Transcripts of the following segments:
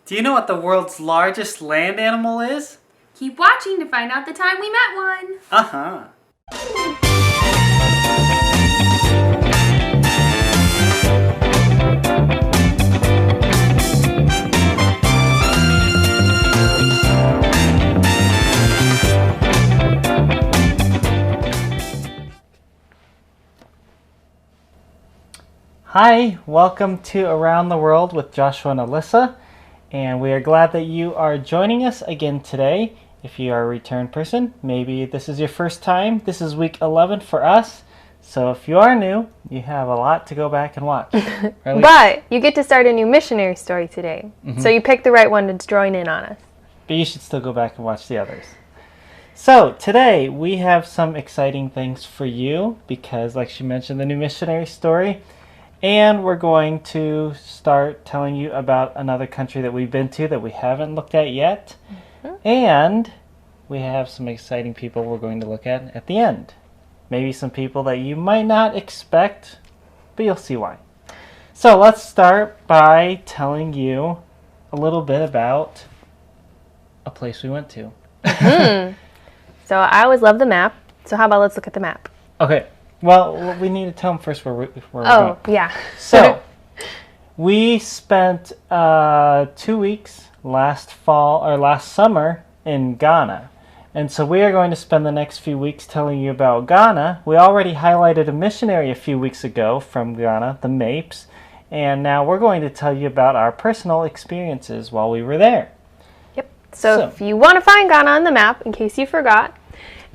Do you know what the world's largest land animal is? Keep watching to find out the time we met one. Uh-huh. Hi, welcome to Around the World with Joshua and Alyssa, and we are glad that you are joining us again today. If you are a return person, maybe this is your first time. This is week 11 for us, so if you are new, you have a lot to go back and watch. But you get to start a new missionary story today, so you picked the right one to join in on us. But you should still go back and watch the others. So today we have some exciting things for you because, like she mentioned, the new missionary story. And we're going to start telling you about another country that we've been to that we haven't looked at yet. And we have some exciting people we're going to look at the end. Maybe some people that you might not expect, but you'll see why. So let's start by telling you a little bit about a place we went to. So I always love the map. So how about let's look at the map? Okay. Well, we need to tell them first where we're going. Oh, yeah. So, we spent 2 weeks last summer in Ghana. And so we are going to spend the next few weeks telling you about Ghana. We already highlighted a missionary a few weeks ago from Ghana, the Mapes. And now we're going to tell you about our personal experiences while we were there. Yep. So if you want to find Ghana on the map, in case you forgot,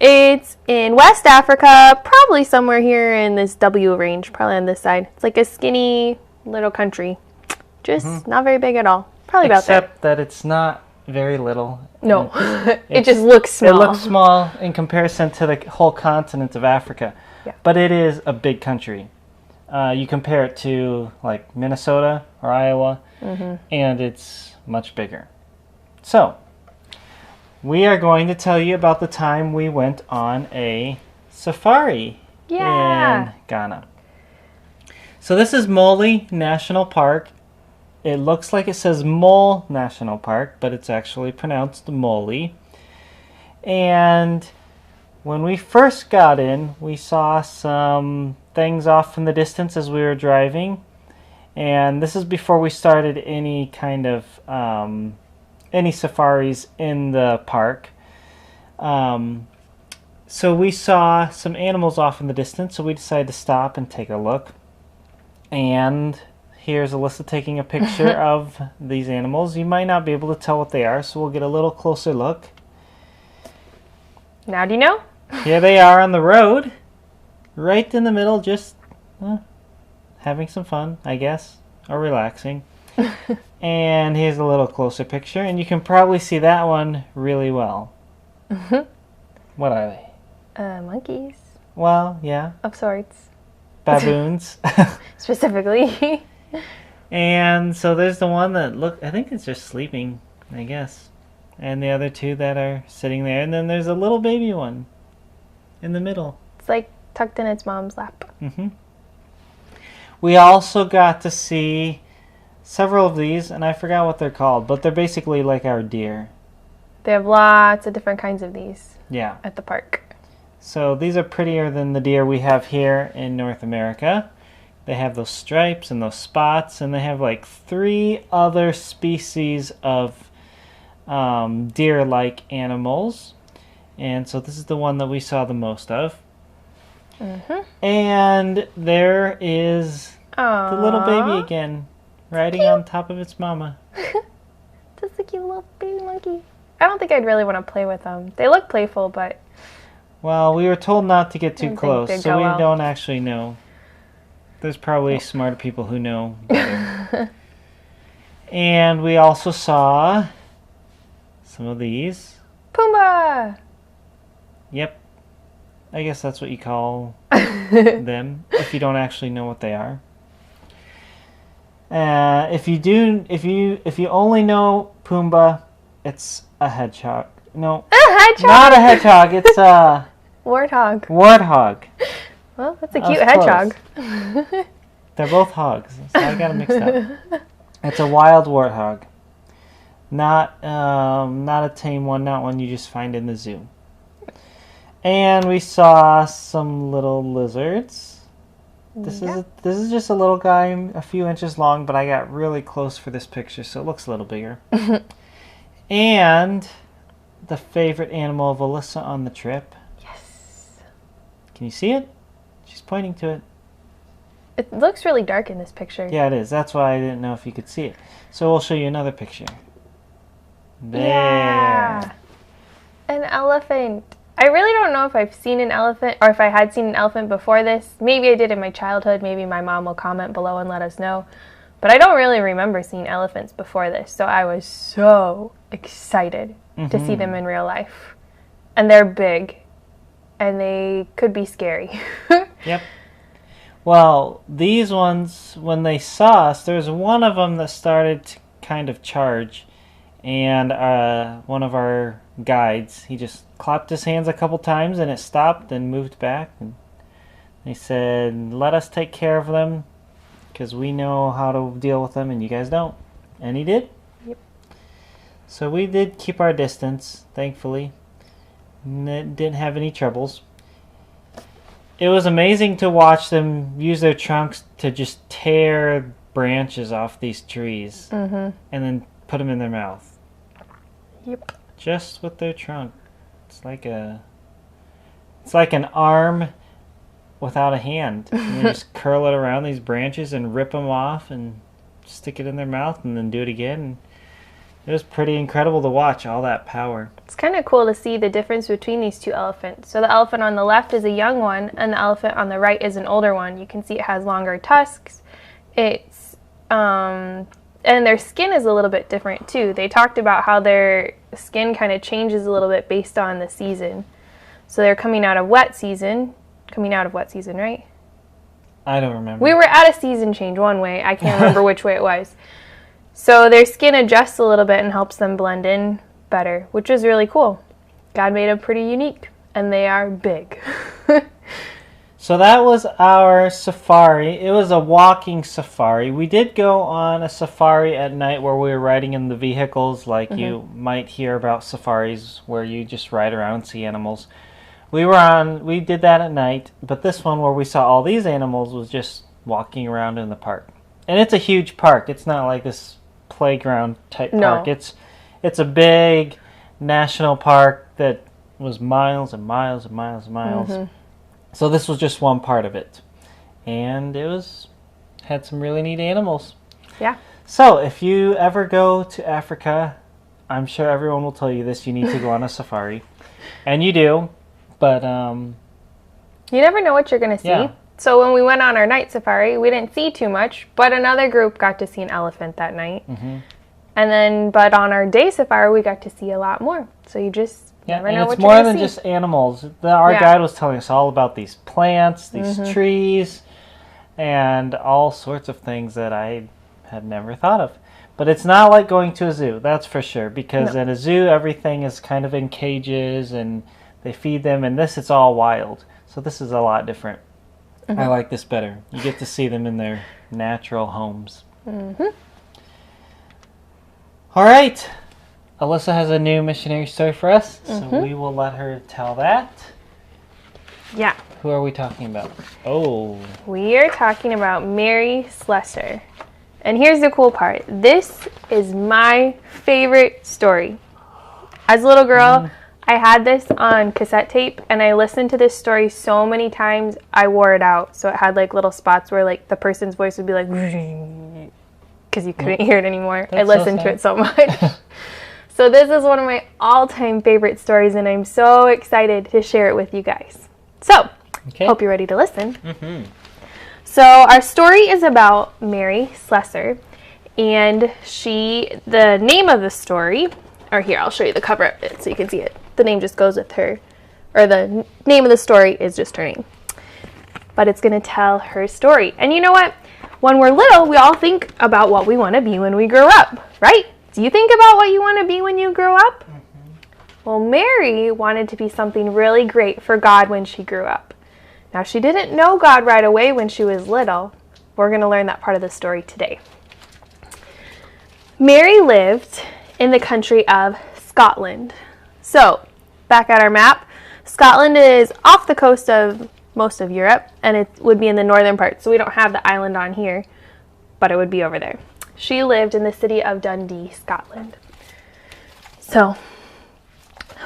it's in West Africa, probably somewhere here in this W range, probably on this side. It's like a skinny little country. Just not very big at all. Probably about there. Except that it's not very little. No, it just looks small. It looks small in comparison to the whole continent of Africa. Yeah. But it is a big country. You compare it to like Minnesota or Iowa, and it's much bigger. So, we are going to tell you about the time we went on a safari in Ghana. So this is Mole National Park. It looks like it says Mole National Park, but it's actually pronounced Mole. And when we first got in, we saw some things off in the distance as we were driving. And this is before we started any kind of any safaris in the park. So we saw some animals off in the distance, so we decided to stop and take a look. And here's Alyssa taking a picture of these animals. You might not be able to tell what they are, so we'll get a little closer look. Now do you know? Here they are on the road, right in the middle, just having some fun, I guess, or relaxing. And here's a little closer picture, and you can probably see that one really well. What are they? Monkeys. Well, yeah. Of sorts. Baboons. Specifically. And so there's the one that I think it's just sleeping, I guess. And the other two that are sitting there. And then there's a little baby one in the middle. It's like tucked in its mom's lap. We also got to see several of these, and I forgot what they're called, but they're basically like our deer. They have lots of different kinds of these at the park. So these are prettier than the deer we have here in North America. They have those stripes and those spots, and they have like 3 other species of deer-like animals. And so this is the one that we saw the most of. And there is the little baby again, riding on top of its mama. Just a cute little baby monkey. I don't think I'd really want to play with them. They look playful, but... Well, we were told not to get too close, so we well. don't actually know. There's probably smarter people who know better. And we also saw some of these. Pumbaa! Yep. I guess that's what you call them, if you don't actually know what they are. If you only know Pumbaa, it's a hedgehog. No, A hedgehog? not a hedgehog. It's a warthog. Warthog. Well, that's a cute hedgehog. They're both hogs, so I got them mixed up. It's a wild warthog. Not a tame one, not one you just find in the zoo. And we saw some little lizards. This is just a little guy, a few inches long, but I got really close for this picture, so it looks a little bigger. And the favorite animal of Alyssa on the trip. Yes. Can you see it? She's pointing to it. It looks really dark in this picture. Yeah, it is. That's why I didn't know if you could see it. So we'll show you another picture. There. Yeah. An elephant. I really don't know if I've seen an elephant or if I had seen an elephant before this. Maybe I did in my childhood. Maybe my mom will comment below and let us know. But I don't really remember seeing elephants before this. So I was so excited to see them in real life. And they're big. And they could be scary. Yep. Well, these ones, when they saw us, there was one of them that started to kind of charge. And one of our guides, he just clapped his hands a couple times and it stopped and moved back. And they said, let us take care of them because we know how to deal with them and you guys don't. And he did. Yep. So we did keep our distance, thankfully. Didn't have any troubles. It was amazing to watch them use their trunks to just tear branches off these trees and then put them in their mouth. Yep. Just with their trunk. It's like an arm without a hand. And they just curl it around these branches and rip them off and stick it in their mouth and then do it again. It was pretty incredible to watch all that power. It's kind of cool to see the difference between these two elephants. So the elephant on the left is a young one and the elephant on the right is an older one. You can see it has longer tusks. And their skin is a little bit different too. They talked about how their skin kind of changes a little bit based on the season. So they're coming out of wet season, right? I don't remember. We were at a season change one way. I can't remember which way it was. So their skin adjusts a little bit and helps them blend in better, which is really cool. God made them pretty unique, and they are big. So that was our safari. It was a walking safari. We did go on a safari at night where we were riding in the vehicles like you might hear about safaris where you just ride around and see animals. We did that at night, but this one where we saw all these animals was just walking around in the park. And it's a huge park. It's not like this playground type park. It's a big national park that was miles and miles and miles and miles. So this was just one part of it. And had some really neat animals. Yeah. So if you ever go to Africa, I'm sure everyone will tell you this, you need to go on a safari. And you do, but you never know what you're going to see. Yeah. So when we went on our night safari, we didn't see too much, but another group got to see an elephant that night. But on our day safari, we got to see a lot more. So you just never know what you're going to see. And it's more than just animals. Our guide was telling us all about these plants, these trees, and all sorts of things that I had never thought of. But it's not like going to a zoo, that's for sure, because at a zoo, everything is kind of in cages, and they feed them, and it's all wild. So this is a lot different. I like this better. You get to see them in their natural homes. All right. Alyssa has a new missionary story for us, so we will let her tell that. Yeah. Who are we talking about? Oh. We are talking about Mary Slessor. And here's the cool part. This is my favorite story. As a little girl, I had this on cassette tape, and I listened to this story so many times, I wore it out. So it had like little spots where like the person's voice would be like, because you couldn't hear it anymore. I listened to it so much. So this is one of my all-time favorite stories, and I'm so excited to share it with you guys. So, hope you're ready to listen. So our story is about Mary Slessor, and the name of the story, or here, I'll show you the cover of it so you can see it. The name just goes with her, or the name of the story is just her name. But it's going to tell her story. And you know what? When we're little, we all think about what we want to be when we grow up, right? Do you think about what you want to be when you grow up? Well, Mary wanted to be something really great for God when she grew up. Now, she didn't know God right away when she was little. We're going to learn that part of the story today. Mary lived in the country of Scotland. So, back at our map, Scotland is off the coast of most of Europe, and it would be in the northern part, so we don't have the island on here, but it would be over there. She lived in the city of Dundee, Scotland. So,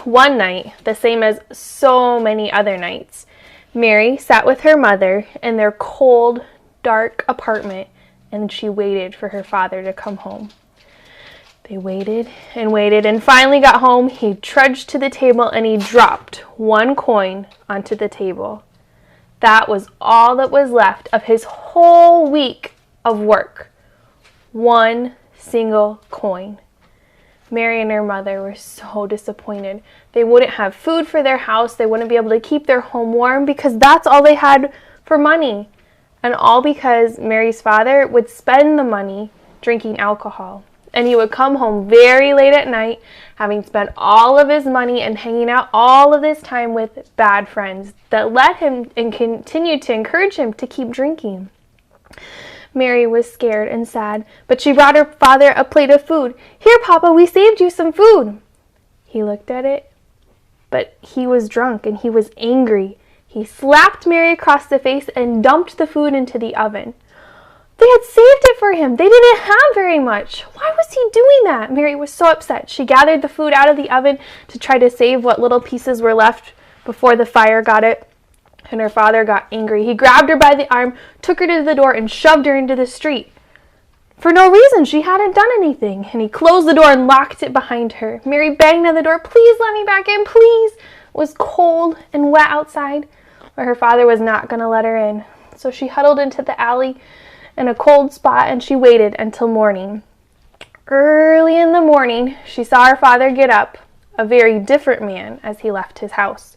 one night, the same as so many other nights, Mary sat with her mother in their cold, dark apartment, and she waited for her father to come home. They waited and finally got home. He trudged to the table and he dropped one coin onto the table. That was all that was left of his whole week of work. One single coin. Mary and her mother were so disappointed. They wouldn't have food for their house. They wouldn't be able to keep their home warm because that's all they had for money. And all because Mary's father would spend the money drinking alcohol. And he would come home very late at night, having spent all of his money and hanging out all of this time with bad friends that let him and continued to encourage him to keep drinking. Mary was scared and sad, but she brought her father a plate of food. "Here, Papa, we saved you some food." He looked at it, but he was drunk and he was angry. He slapped Mary across the face and dumped the food into the oven. They had saved it for him. They didn't have very much. Why was he doing that? Mary was so upset. She gathered the food out of the oven to try to save what little pieces were left before the fire got it. And her father got angry. He grabbed her by the arm, took her to the door, and shoved her into the street. For no reason. She hadn't done anything. And he closed the door and locked it behind her. Mary banged on the door. "Please let me back in, please." It was cold and wet outside, but her father was not going to let her in. So she huddled into the alley in a cold spot and she waited until morning. Early in the morning, she saw her father get up, a very different man as he left his house.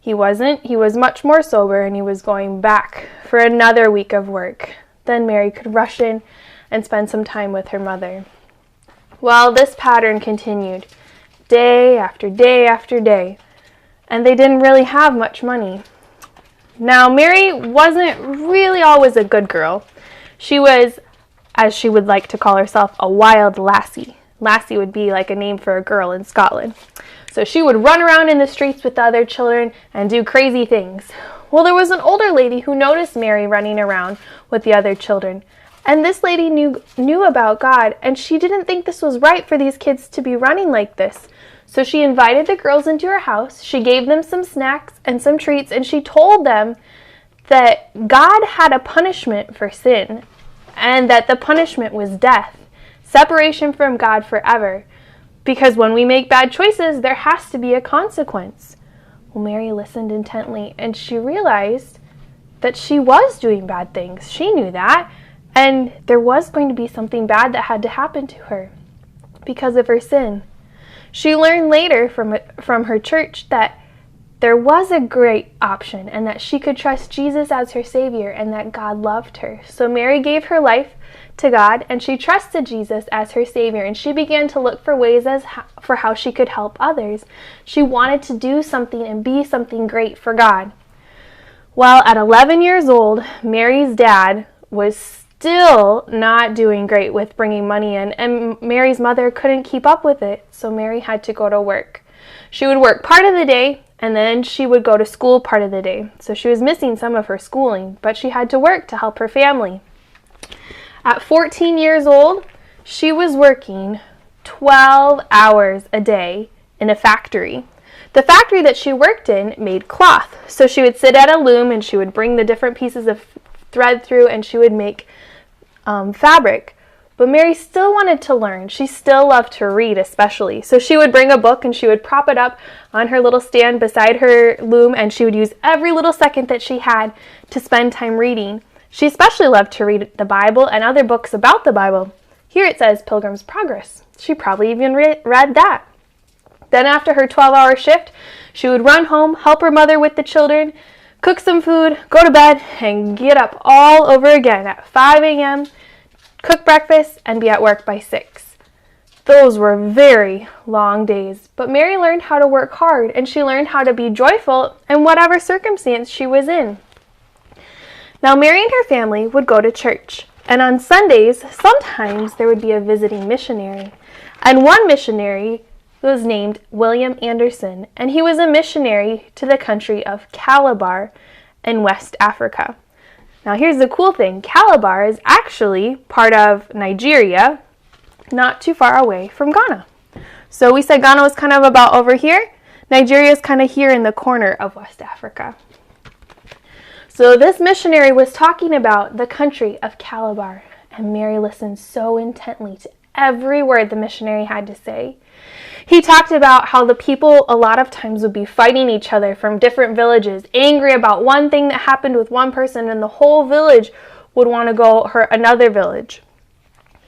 He was much more sober and he was going back for another week of work. Then Mary could rush in and spend some time with her mother. Well, this pattern continued day after day after day, and they didn't really have much money. Now, Mary wasn't really always a good girl. She was, as she would like to call herself, a wild lassie. Lassie would be like a name for a girl in Scotland. So she would run around in the streets with the other children and do crazy things. Well, there was an older lady who noticed Mary running around with the other children. And this lady knew about God, and she didn't think this was right for these kids to be running like this. So she invited the girls into her house. She gave them some snacks and some treats, and she told them that God had a punishment for sin, and that the punishment was death, separation from God forever. Because when we make bad choices, there has to be a consequence. Well, Mary listened intently, and she realized that she was doing bad things. She knew that, and there was going to be something bad that had to happen to her because of her sin. She learned later from her church that there was a great option and that she could trust Jesus as her Savior and that God loved her. So Mary gave her life to God and she trusted Jesus as her Savior, and she began to look for ways for how she could help others. She wanted to do something and be something great for God. Well, at 11 years old, Mary's dad was still not doing great with bringing money in, and Mary's mother couldn't keep up with it, so Mary had to go to work. She would work part of the day, and then she would go to school part of the day. So she was missing some of her schooling, but she had to work to help her family. At 14 years old, she was working 12 hours a day in a factory. The factory that she worked in made cloth. So she would sit at a loom and she would bring the different pieces of thread through and she would make fabric. But Mary still wanted to learn. She still loved to read especially. So she would bring a book and she would prop it up on her little stand beside her loom, and she would use every little second that she had to spend time reading. She especially loved to read the Bible and other books about the Bible. Here it says Pilgrim's Progress. She probably even read that. Then after her 12-hour shift, she would run home, help her mother with the children, cook some food, go to bed, and get up all over again at 5 a.m., cook breakfast, and be at work by 6. Those were very long days, but Mary learned how to work hard, and she learned how to be joyful in whatever circumstance she was in. Now, Mary and her family would go to church, and on Sundays, sometimes there would be a visiting missionary. And one missionary was named William Anderson, and he was a missionary to the country of Calabar in West Africa. Now here's the cool thing. Calabar is actually part of Nigeria, not too far away from Ghana. So we said Ghana was kind of about over here. Nigeria is kind of here in the corner of West Africa. So this missionary was talking about the country of Calabar, and Mary listened so intently to every word the missionary had to say. He talked about how the people a lot of times would be fighting each other from different villages, angry about one thing that happened with one person, and the whole village would want to go hurt another village.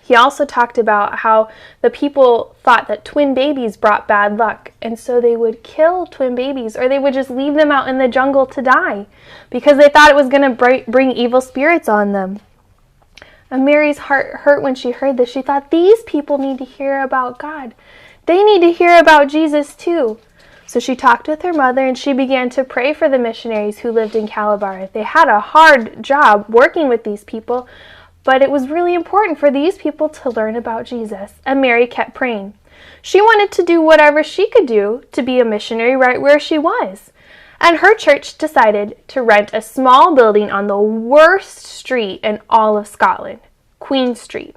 He also talked about how the people thought that twin babies brought bad luck, and so they would kill twin babies, or they would just leave them out in the jungle to die because they thought it was going to bring evil spirits on them. And Mary's heart hurt when she heard this. She thought, these people need to hear about God. They need to hear about Jesus too. So she talked with her mother, and she began to pray for the missionaries who lived in Calabar. They had a hard job working with these people, but it was really important for these people to learn about Jesus. And Mary kept praying. She wanted to do whatever she could do to be a missionary right where she was. And her church decided to rent a small building on the worst street in all of Scotland, Queen Street.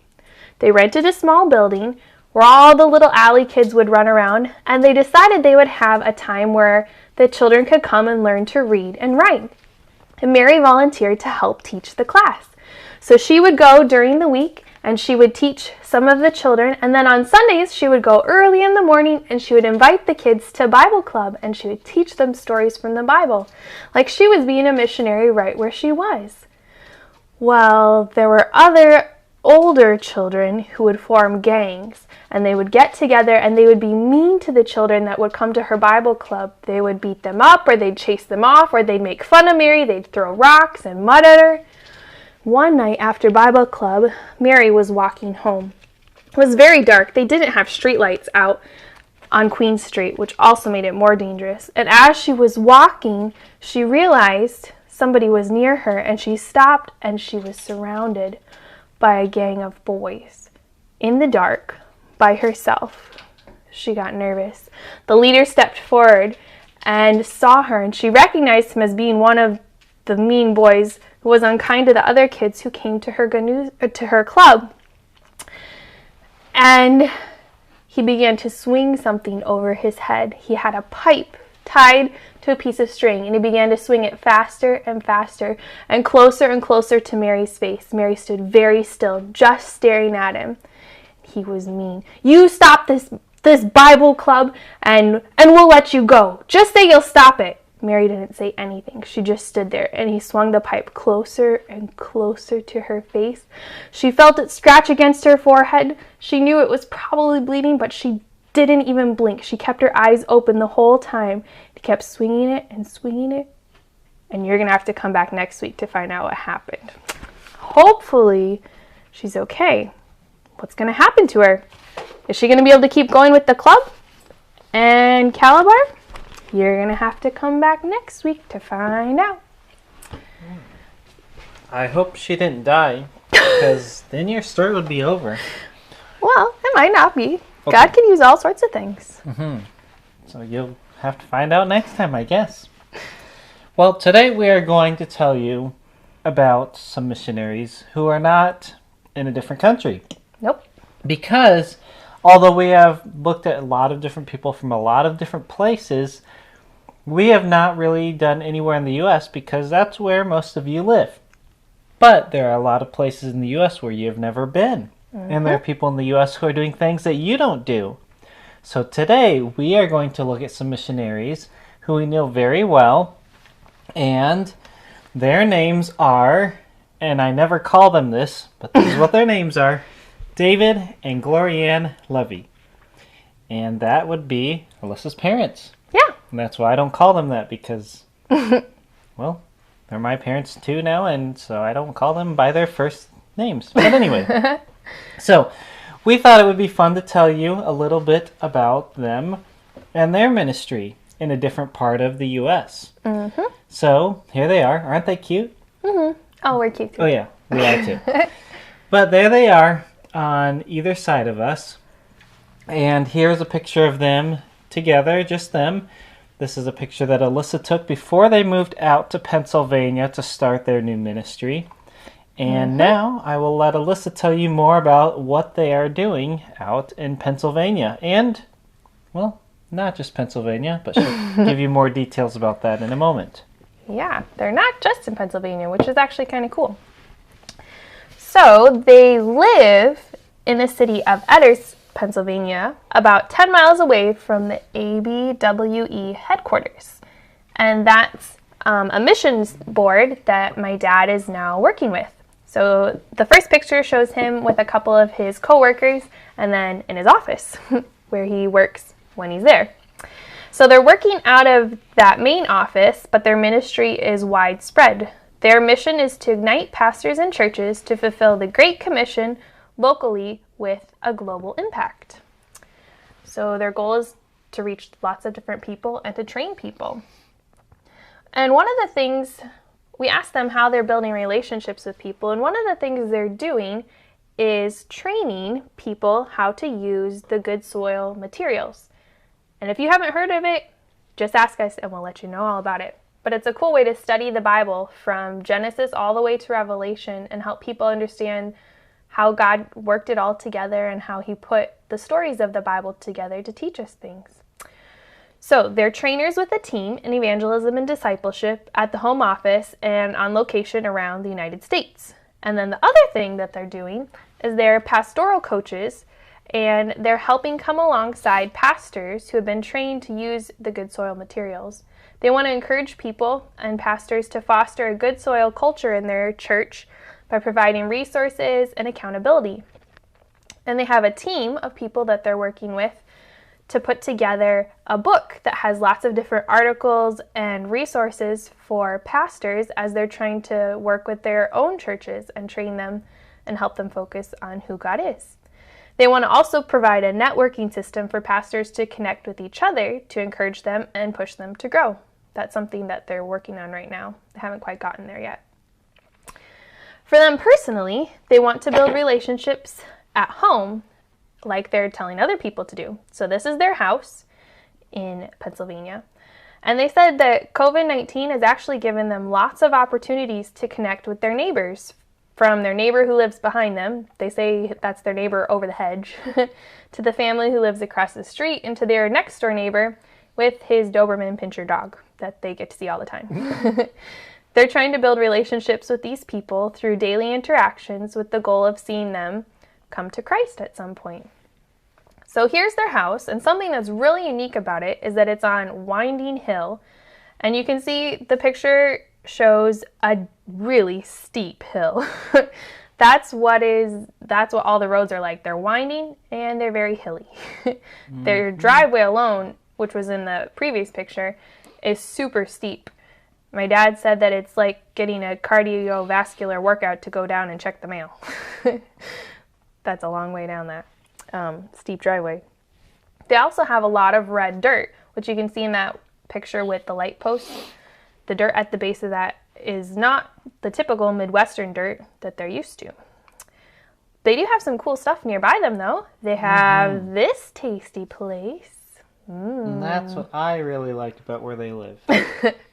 They rented a small building where all the little alley kids would run around, and they decided they would have a time where the children could come and learn to read and write. And Mary volunteered to help teach the class. So she would go during the week, and she would teach some of the children, and then on Sundays she would go early in the morning, and she would invite the kids to Bible club, and she would teach them stories from the Bible, like she was being a missionary right where she was. Well, there were other older children who would form gangs, and they would get together and they would be mean to the children that would come to her Bible club. They would beat them up, or they'd chase them off, or they'd make fun of Mary. They'd throw rocks and mud at her. One night after Bible club, Mary was walking home. It was very dark. They didn't have street lights out on Queen Street, which also made it more dangerous. And as she was walking, she realized somebody was near her, and she stopped, and she was surrounded by a gang of boys in the dark by herself. She got nervous. The leader stepped forward and saw her, and she recognized him as being one of the mean boys who was unkind to the other kids who came to her club. And he began to swing something over his head. He had a pipe tied to a piece of string, and he began to swing it faster and faster and closer to Mary's face. Mary stood very still, just staring at him. He was mean. "You stop this Bible club and we'll let you go. Just say you'll stop it." Mary didn't say anything. She just stood there, and he swung the pipe closer and closer to her face. She felt it scratch against her forehead. She knew it was probably bleeding, but she didn't even blink. She kept her eyes open the whole time. He kept swinging it and swinging it. And you're going to have to come back next week to find out what happened. Hopefully, she's okay. What's going to happen to her? Is she going to be able to keep going with the club and Calabar? You're going to have to come back next week to find out. I hope she didn't die, because then your story would be over. Well, it might not be. Okay. God can use all sorts of things. So you'll have to find out next time, I guess. Well, today we are going to tell you about some missionaries who are not in a different country. Nope. Because although we have looked at a lot of different people from a lot of different places, we have not really done anywhere in the U.S. because that's where most of you live. But there are a lot of places in the U.S. where you have never been. And there are people in the U.S. who are doing things that you don't do. So today we are going to look at some missionaries who we know very well. And their names are, and I never call them this, but this is what their names are: David and Glorianne Levy. And that would be Alyssa's parents. Yeah. And that's why I don't call them that, because, well, they're my parents too now, and so I don't call them by their first names. But anyway, so we thought it would be fun to tell you a little bit about them and their ministry in a different part of the U.S. So here they are. Aren't they cute? Oh, we're cute too. Oh, yeah, we are too. But there they are on either side of us. And here's a picture of them together, just them. This is a picture that Alyssa took before they moved out to Pennsylvania to start their new ministry. And now I will let Alyssa tell you more about what they are doing out in Pennsylvania. And, well, not just Pennsylvania, but she'll give you more details about that in a moment. Yeah, they're not just in Pennsylvania, which is actually kind of cool. So they live in the city of Edders, Pennsylvania, about 10 miles away from the ABWE headquarters. And that's a missions board that my dad is now working with. So the first picture shows him with a couple of his coworkers and then in his office where he works when he's there. So they're working out of that main office, but their ministry is widespread. Their mission is to ignite pastors and churches to fulfill the Great Commission locally with a global impact. So their goal is to reach lots of different people and to train people. And one of the things, we asked them how they're building relationships with people, and one of the things they're doing is training people how to use the good soil materials. And if you haven't heard of it, just ask us and we'll let you know all about it. But it's a cool way to study the Bible from Genesis all the way to Revelation and help people understand how God worked it all together and how he put the stories of the Bible together to teach us things. So they're trainers with a team in evangelism and discipleship at the home office and on location around the United States. And then the other thing that they're doing is they're pastoral coaches, and they're helping come alongside pastors who have been trained to use the good soil materials. They want to encourage people and pastors to foster a good soil culture in their church by providing resources and accountability. And they have a team of people that they're working with to put together a book that has lots of different articles and resources for pastors as they're trying to work with their own churches and train them and help them focus on who God is. They want to also provide a networking system for pastors to connect with each other to encourage them and push them to grow. That's something that they're working on right now. They haven't quite gotten there yet. For them personally, they want to build relationships at home like they're telling other people to do. So this is their house in Pennsylvania. And they said that COVID-19 has actually given them lots of opportunities to connect with their neighbors. From their neighbor who lives behind them, they say that's their neighbor over the hedge, to the family who lives across the street, and to their next door neighbor with his Doberman Pinscher dog that they get to see all the time. They're trying to build relationships with these people through daily interactions with the goal of seeing them come to Christ at some point. So here's their house, and something that's really unique about it is that it's on Winding Hill, and you can see the picture shows a really steep hill. That's what all the roads are like. They're winding and they're very hilly. Their driveway alone, which was in the previous picture, is super steep. My dad said that it's like getting a cardiovascular workout to go down and check the mail. That's a long way down that steep driveway. They also have a lot of red dirt, which you can see in that picture with the light posts. The dirt at the base of that is not the typical Midwestern dirt that they're used to. They do have some cool stuff nearby them, though. They have this tasty place. And that's what I really liked about where they live.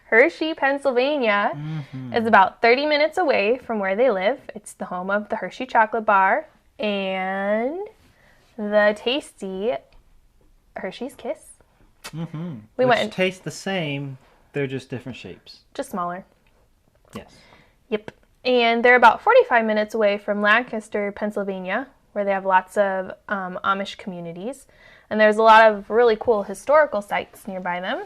Hershey, Pennsylvania is about 30 minutes away from where they live. It's the home of the Hershey chocolate bar and the tasty Hershey's Kiss. Which taste the same, they're just different shapes. Just smaller. Yes. Yep. And they're about 45 minutes away from Lancaster, Pennsylvania, where they have lots of Amish communities. And there's a lot of really cool historical sites nearby them.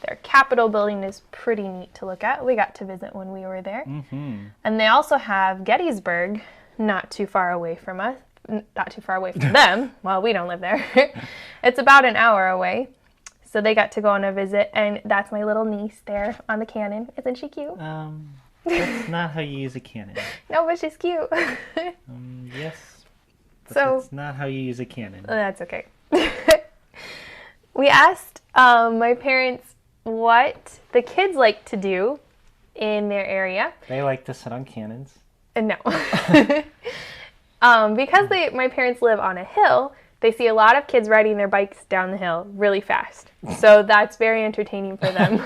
Their Capitol building is pretty neat to look at. We got to visit when we were there. And they also have Gettysburg, not too far away from us. Not too far away from them. Well, we don't live there. It's about an hour away. So they got to go on a visit, and that's my little niece there on the cannon. Isn't she cute? That's not how you use a cannon. No, but she's cute. Yes. But So that's not how you use a cannon. That's okay. We asked my parents what the kids like to do in their area. They like to sit on cannons. No. Because my parents live on a hill, they see a lot of kids riding their bikes down the hill really fast. So that's very entertaining for them.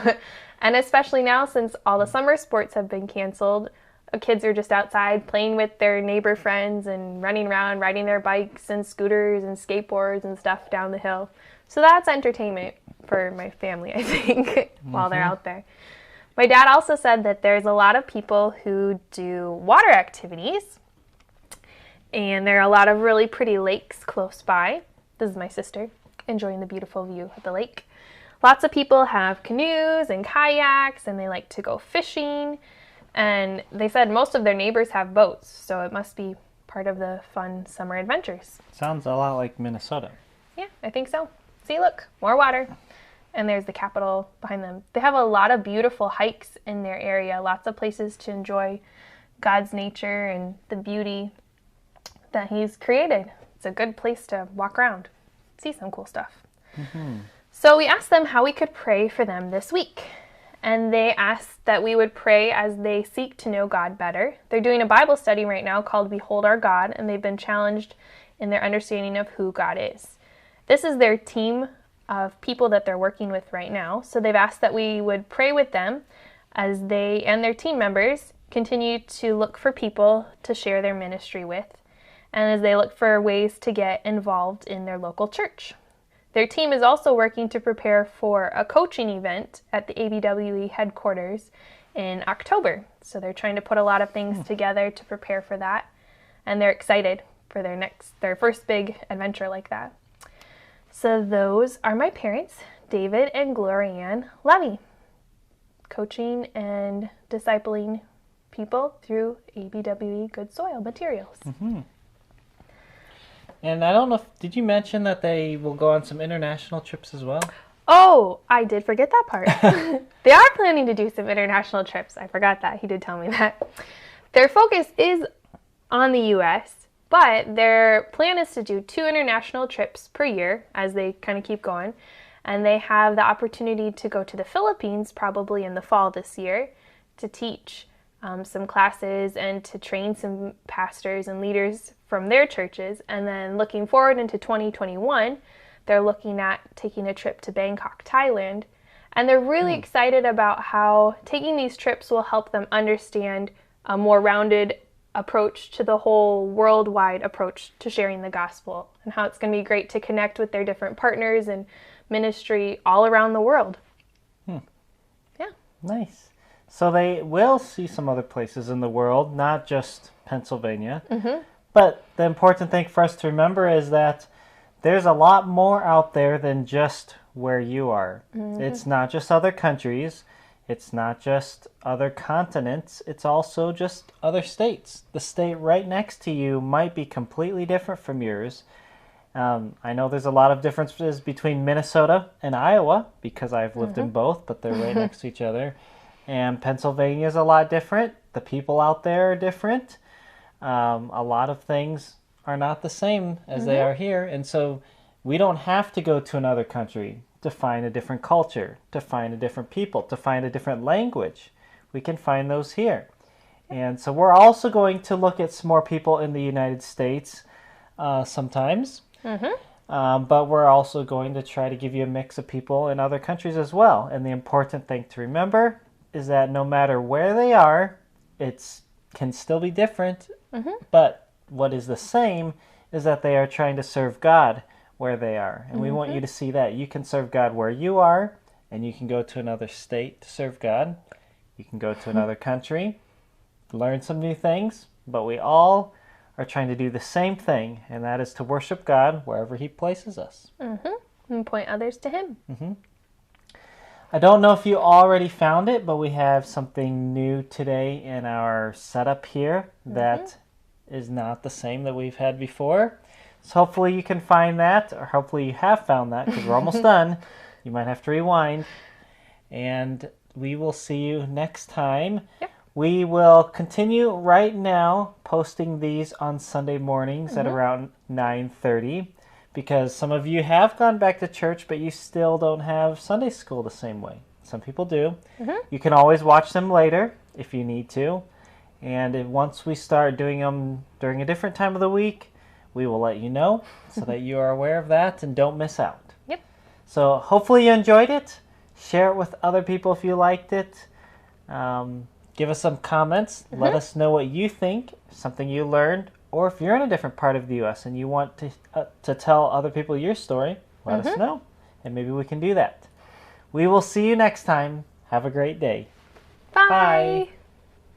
And especially now, since all the summer sports have been canceled, kids are just outside playing with their neighbor friends and running around, riding their bikes and scooters and skateboards and stuff down the hill. So that's entertainment for my family, I think, while they're out there. My dad also said that there's a lot of people who do water activities, and there are a lot of really pretty lakes close by. This is my sister enjoying the beautiful view of the lake. Lots of people have canoes and kayaks, and they like to go fishing. And they said most of their neighbors have boats, so it must be part of the fun summer adventures. Sounds a lot like Minnesota. Yeah, I think so. See, look, more water. And there's the Capitol behind them. They have a lot of beautiful hikes in their area, lots of places to enjoy God's nature and the beauty that He's created. It's a good place to walk around, see some cool stuff. So we asked them how we could pray for them this week. And they asked that we would pray as they seek to know God better. They're doing a Bible study right now called Behold Our God, and they've been challenged in their understanding of who God is. This is their team of people that they're working with right now. So they've asked that we would pray with them as they and their team members continue to look for people to share their ministry with, and as they look for ways to get involved in their local church. Their team is also working to prepare for a coaching event at the ABWE headquarters in October. So they're trying to put a lot of things together to prepare for that. And they're excited for their first big adventure like that. So those are my parents, David and Glorianne Levy, coaching and discipling people through ABWE Good Soil Materials. And I don't know, did you mention that they will go on some international trips as well? Oh, I did forget that part. They are planning to do some international trips. I forgot that. He did tell me that. Their focus is on the U.S., but their plan is to do 2 international trips per year as they kind of keep going. And they have the opportunity to go to the Philippines probably in the fall this year to teach some classes and to train some pastors and leaders from their churches. And then looking forward into 2021, they're looking at taking a trip to Bangkok, Thailand. And they're really excited about how taking these trips will help them understand a more rounded approach to the whole worldwide approach to sharing the gospel, and how it's going to be great to connect with their different partners and ministry all around the world. Yeah. Nice. So they will see some other places in the world, not just Pennsylvania. But the important thing for us to remember is that there's a lot more out there than just where you are. It's not just other countries. It's not just other continents. It's also just other states. The state right next to you might be completely different from yours. I know there's a lot of differences between Minnesota and Iowa because I've lived in both, but they're right next to each other. And Pennsylvania is a lot different. The people out there are different. A lot of things are not the same as they are here. And so we don't have to go to another country to find a different culture, to find a different people, to find a different language. We can find those here. And so we're also going to look at some more people in the United States sometimes. But we're also going to try to give you a mix of people in other countries as well. And the important thing to remember is that no matter where they are, it can still be different. But what is the same is that they are trying to serve God where they are. And we want you to see that. You can serve God where you are, and you can go to another state to serve God. You can go to another country, learn some new things, but we all are trying to do the same thing, and that is to worship God wherever He places us. And point others to Him. I don't know if you already found it, but we have something new today in our setup here that is not the same that we've had before. So hopefully you can find that, or hopefully you have found that, because we're almost done. You might have to rewind. And we will see you next time. We will continue right now posting these on Sunday mornings at around 9:30, because some of you have gone back to church, but you still don't have Sunday school the same way. Some people do. You can always watch them later if you need to. And once we start doing them during a different time of the week, we will let you know so that you are aware of that and don't miss out. Yep. So hopefully you enjoyed it. Share it with other people if you liked it. Give us some comments. Let us know what you think, something you learned, or if you're in a different part of the U.S. and you want to tell other people your story, let us know, and maybe we can do that. We will see you next time. Have a great day. Bye. Bye.